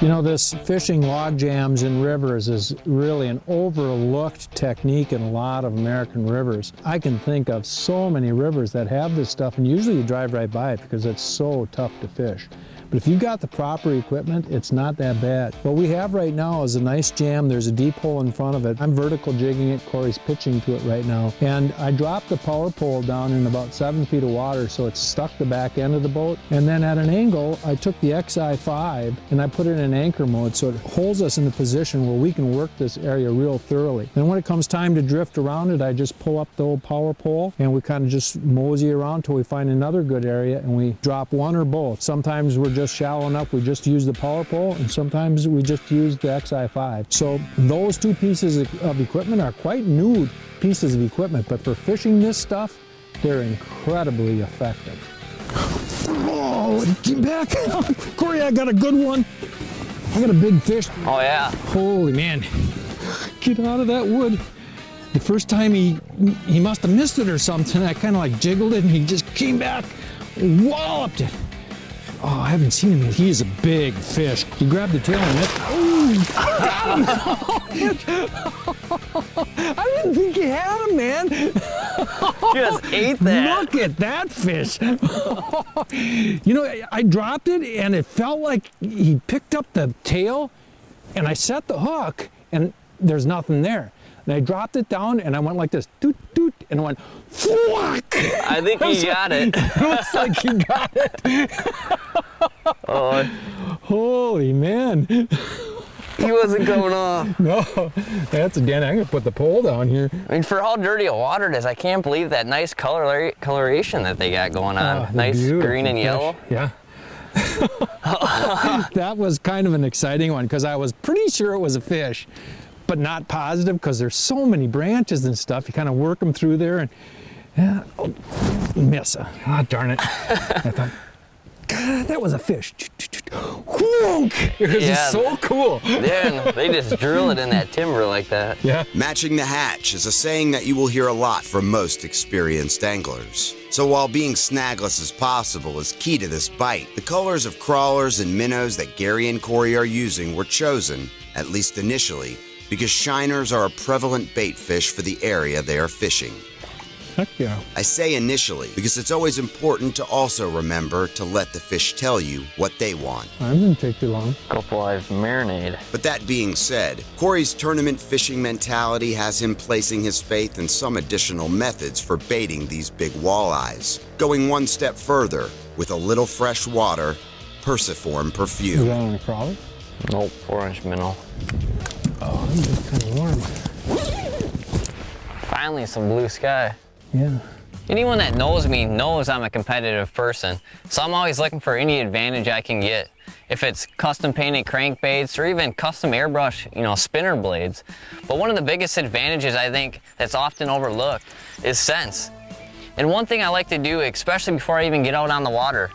You know, this fishing log jams in rivers is really an overlooked technique in a lot of American rivers. I can think of so many rivers that have this stuff, and usually you drive right by it because it's so tough to fish. But if you've got the proper equipment, it's not that bad. What we have right now is a nice jam. There's a deep hole in front of it. I'm vertical jigging it. Korey's pitching to it right now. And I dropped the power pole down in about 7 feet of water, so it's stuck the back end of the boat. And then at an angle, I took the XI5 and I put it in anchor mode, so it holds us in a position where we can work this area real thoroughly. And when it comes time to drift around it, I just pull up the old power pole and we kind of just mosey around till we find another good area and we drop one or both. Sometimes we're just shallow enough, we just use the power pole, and sometimes we just use the XI5. So those two pieces of equipment are quite new pieces of equipment, but for fishing this stuff, they're incredibly effective. Oh, get back. Korey, I got a good one. I got a big fish. Oh yeah. Holy man. Get out of that wood. The first time he must have missed it or something. I kind of like jiggled it and he just came back, walloped it. Oh, I haven't seen him yet. He is a big fish. He grabbed the tail and it. Oh, got him. I didn't think he had him, man. Just ate that. Look at that fish. You know, I dropped it and it felt like he picked up the tail and I set the hook and there's nothing there. And I dropped it down and I went like this, doot, doot, and I went, whack! I think he got it. It looks like he got it. Oh. Holy man. He wasn't coming off. No, that's a Danny. I'm gonna put the pole down here. I mean, for how dirty a water it is, I can't believe that nice coloration that they got going on. Nice green and fish. yellow. Yeah. That was kind of an exciting one because I was pretty sure it was a fish, but not positive because there's so many branches and stuff. You kind of work them through there and yeah, oh, miss. Ah, darn it. I thought, God, that was a fish. Whonk! It was so cool. Then they just drill it in that timber like that. Yeah. Matching the hatch is a saying that you will hear a lot from most experienced anglers. So while being snagless as possible is key to this bite, the colors of crawlers and minnows that Gary and Korey are using were chosen, at least initially, because shiners are a prevalent bait fish for the area they are fishing. Heck yeah. I say initially because it's always important to also remember to let the fish tell you what they want. I didn't take too long. Couple-eyed marinade. But that being said, Korey's tournament fishing mentality has him placing his faith in some additional methods for baiting these big walleyes. Going one step further with a little fresh water, Persiform perfume. Is that on a crawler? Nope, 4-inch minnow. Oh, it's kind of warm. Finally, some blue sky. Yeah. Anyone that knows me knows I'm a competitive person, so I'm always looking for any advantage I can get. If it's custom painted crankbaits or even custom airbrush, spinner blades. But one of the biggest advantages I think that's often overlooked is sense. And one thing I like to do, especially before I even get out on the water,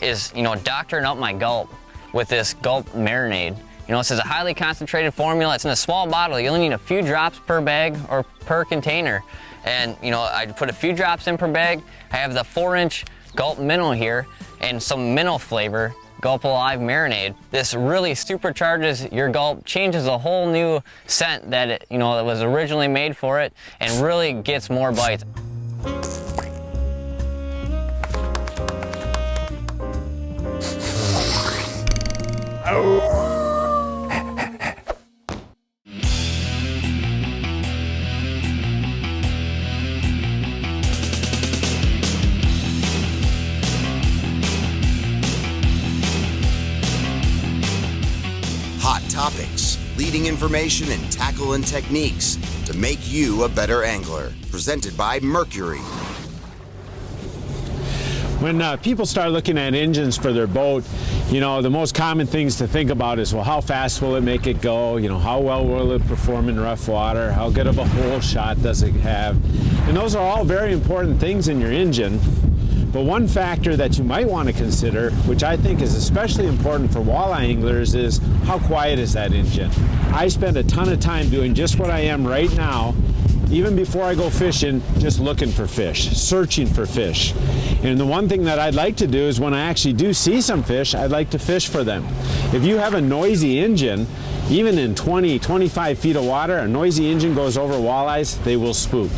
is, doctoring up my gulp with this gulp marinade. This is a highly concentrated formula. It's in a small bottle. You only need a few drops per bag or per container. And, I put a few drops in per bag. I have the 4-inch gulp minnow here and some minnow flavor, Gulp Alive marinade. This really supercharges your gulp, changes a whole new scent that it, that was originally made for it, and really gets more bites. Hot topics, leading information, and tackle and techniques to make you a better angler. Presented by Mercury. When people start looking at engines for their boat, the most common things to think about is, well, how fast will it make it go? How well will it perform in rough water? How good of a hole shot does it have? And those are all very important things in your engine. But one factor that you might want to consider, which I think is especially important for walleye anglers, is how quiet is that engine? I spend a ton of time doing just what I am right now, even before I go fishing, just looking for fish, searching for fish. And the one thing that I'd like to do is when I actually do see some fish, I'd like to fish for them. If you have a noisy engine, even in 20, 25 feet of water, a noisy engine goes over walleyes, they will spook.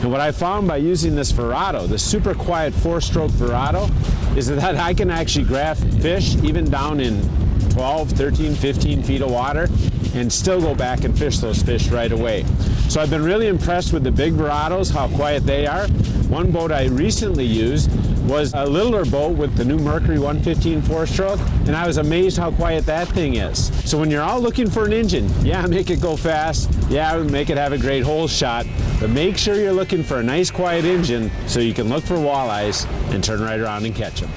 And what I found by using this Verado, the super quiet 4-stroke Verado, is that I can actually grab fish even down in 12, 13, 15 feet of water and still go back and fish those fish right away. So I've been really impressed with the big Verados, how quiet they are. One boat I recently used was a littler boat with the new Mercury 115 4-stroke, and I was amazed how quiet that thing is. So when you're out looking for an engine, yeah, make it go fast, yeah, make it have a great hole shot, but make sure you're looking for a nice quiet engine so you can look for walleyes and turn right around and catch them.